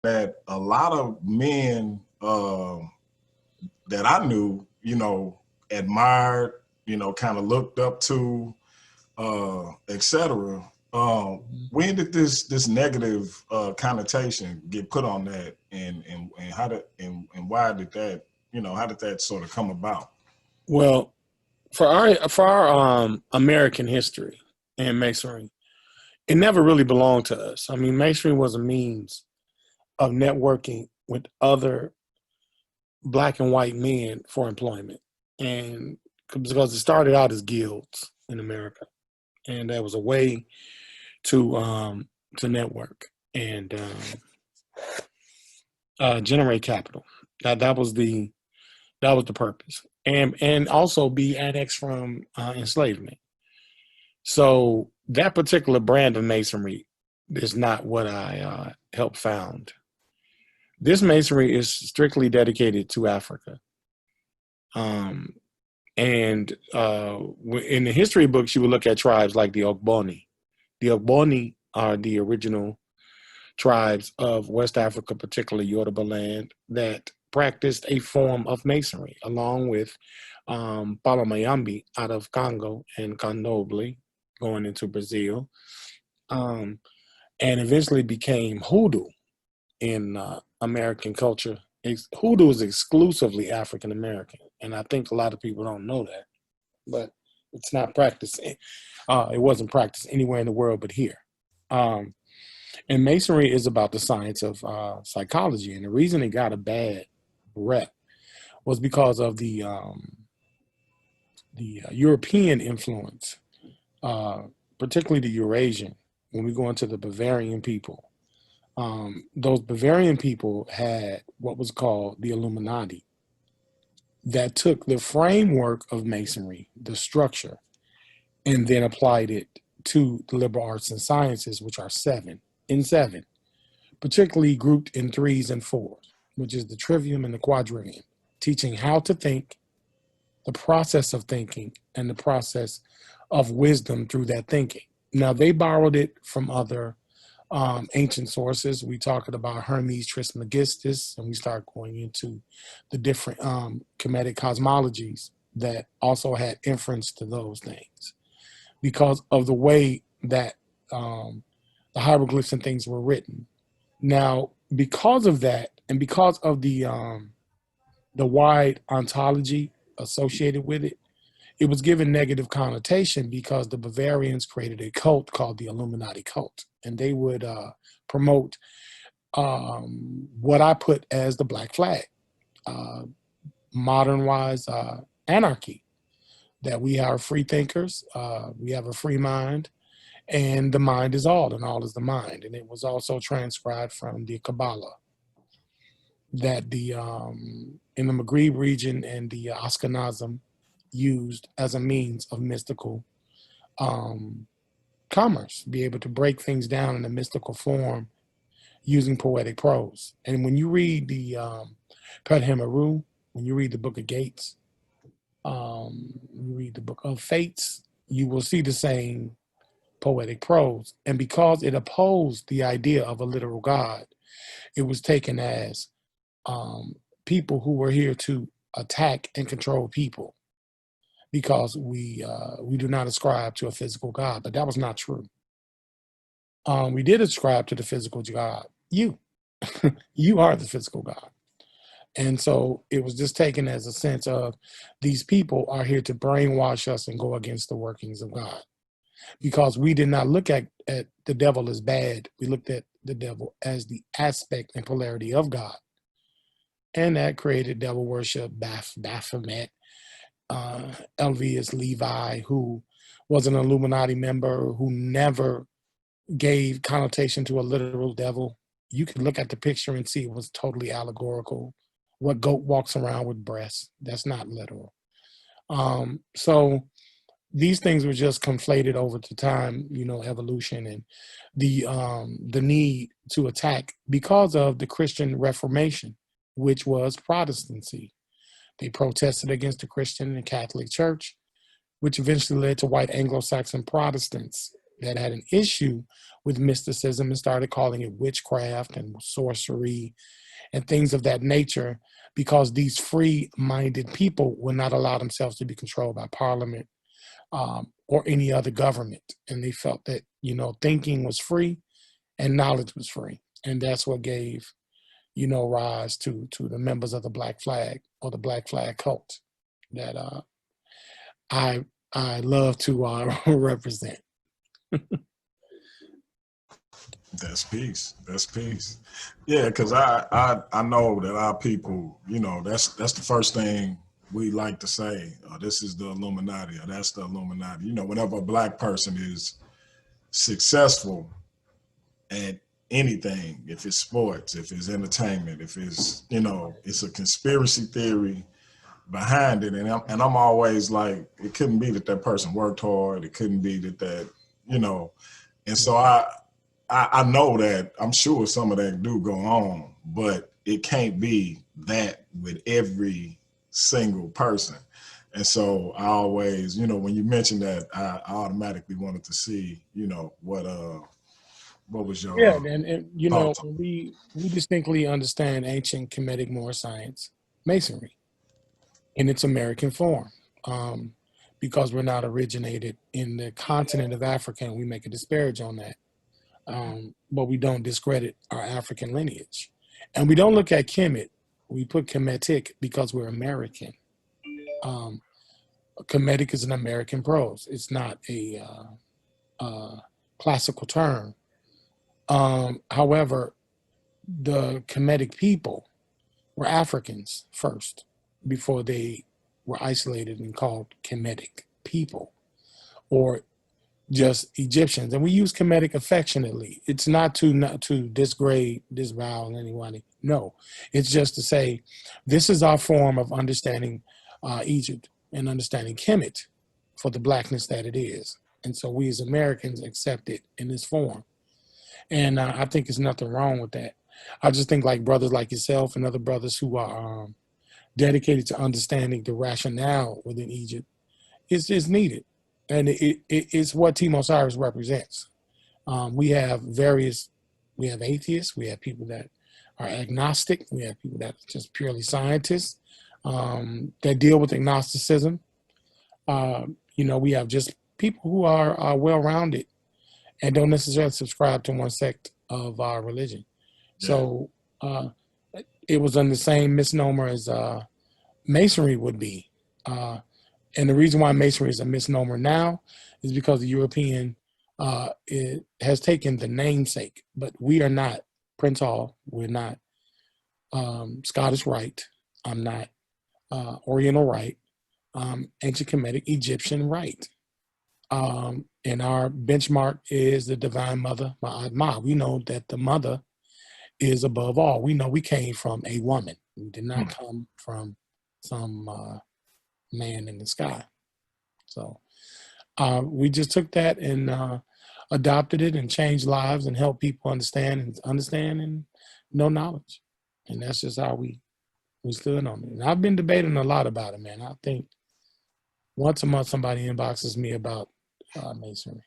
that a lot of men that I knew, admired, kind of looked up to, etc. When did this negative connotation get put on that, and how did and why did that, how did that sort of come about? Well, for our American history and masonry, it never really belonged to us. I mean, masonry was a means of networking with other black and white men for employment, and because it started out as guilds in America, and that was a way to network and generate capital. That was the purpose, and also be annexed from enslavement. So that particular brand of masonry is not what I helped found. This masonry is strictly dedicated to Africa. Um, and in the history books, you would look at tribes like the Ogboni. The Ogboni are the original tribes of West Africa, particularly Yoruba land, that practiced a form of masonry, along with Palomayambi out of Congo and Candomblé going into Brazil, um, and eventually became hoodoo in American culture. Hoodoo is exclusively African American, and I think a lot of people don't know that, but it's not practiced. It wasn't practiced anywhere in the world but here. Um, and masonry is about the science of psychology, and the reason it got a bad rep was because of the European influence, uh, particularly the Eurasian. When we go into the Bavarian people, those Bavarian people had what was called the Illuminati that took the framework of masonry, the structure, and then applied it to the liberal arts and sciences, which are seven, particularly grouped in threes and fours, which is the trivium and the quadrivium, teaching how to think, the process of thinking, and the process of wisdom through that thinking. Now, they borrowed it from other ancient sources. We talked about Hermes Trismegistus, and we start going into the different Kemetic cosmologies that also had inference to those things because of the way that the hieroglyphs and things were written. Now, because of that, and because of the wide ontology associated with it, it was given negative connotation because the Bavarians created a cult called the Illuminati cult, and they would promote what I put as the black flag, uh, modern wise anarchy. That we are free thinkers, we have a free mind, and the mind is all, and all is the mind. And it was also transcribed from the Kabbalah that the in the Maghreb region and the Ashkenazim used as a means of mystical um, commerce, be able to break things down in a mystical form using poetic prose. And when you read the Pet Hemeru, when you read the Book of Gates, you read the Book of Fates, you will see the same poetic prose. And because it opposed the idea of a literal God, it was taken as people who were here to attack and control people because we do not ascribe to a physical God, but that was not true. We did ascribe to the physical God. You are the physical God. And so it was just taken as a sense of these people are here to brainwash us and go against the workings of God. Because we did not look at the devil as bad. We looked at the devil as the aspect and polarity of God. And that created devil worship, Baphomet, Elvius Levi, who was an Illuminati member who never gave connotation to a literal devil. You can look at the picture and see it was totally allegorical. What goat walks around with breasts? That's not literal. So these things were just conflated over the time, evolution and the need to attack because of the Christian Reformation, which was Protestancy. They protested against the Christian and Catholic Church, which eventually led to white Anglo-Saxon Protestants that had an issue with mysticism and started calling it witchcraft and sorcery and things of that nature, because these free-minded people would not allow themselves to be controlled by Parliament or any other government. And they felt that, thinking was free and knowledge was free. And that's what gave, rise to the members of the Black Flag or the Black Flag cult that I love to represent. That's peace. That's peace. Yeah, because I know that our people, that's the first thing we like to say. This is the Illuminati, or that's the Illuminati. Whenever a Black person is successful at anything, if it's sports, if it's entertainment, if it's, it's a conspiracy theory behind it. And I'm always like, it couldn't be that person worked hard. It couldn't be that, and so I know that, I'm sure some of that do go on, but it can't be that with every single person. And so I always, when you mentioned that, I automatically wanted to see, what was your and thoughts? we distinctly understand ancient Kemetic Moor science, Masonry, in its American form, because we're not originated in the continent of Africa, and we make a disparage on that. But we don't discredit our African lineage. And we don't look at Kemet. We put Kemetic because we're American. Kemetic is an American prose. It's not a classical term. However, the Kemetic people were Africans first before they were isolated and called Kemetic people, or just Egyptians. And we use Kemetic affectionately. It's not to disgrade, disavow anyone. No, it's just to say this is our form of understanding Egypt and understanding Kemet for the Blackness that it is. And so we as Americans accept it in this form. And I think there's nothing wrong with that. I just think like brothers like yourself and other brothers who are dedicated to understanding the rationale within Egypt is needed. And it's what Team O.S.I.R.I.S represents. We have atheists, we have people that are agnostic, we have people that are just purely scientists that deal with agnosticism. We have just people who are well-rounded and don't necessarily subscribe to one sect of our religion. Yeah. So it was on the same misnomer as Masonry would be. And the reason why Masonry is a misnomer now is because the European it has taken the namesake, but we are not Prince Hall. We're not Scottish Rite. I'm not Oriental Rite. Ancient Kemetic Egyptian Rite. And our benchmark is the Divine Mother, Ma'at Ma. We know that the mother is above all. We know we came from a woman. We did not come from some man in the sky. So we just took that and adopted it and changed lives and helped people understand and know knowledge. And that's just how we stood on it. And I've been debating a lot about it, man. I think once a month somebody inboxes me about Masonry.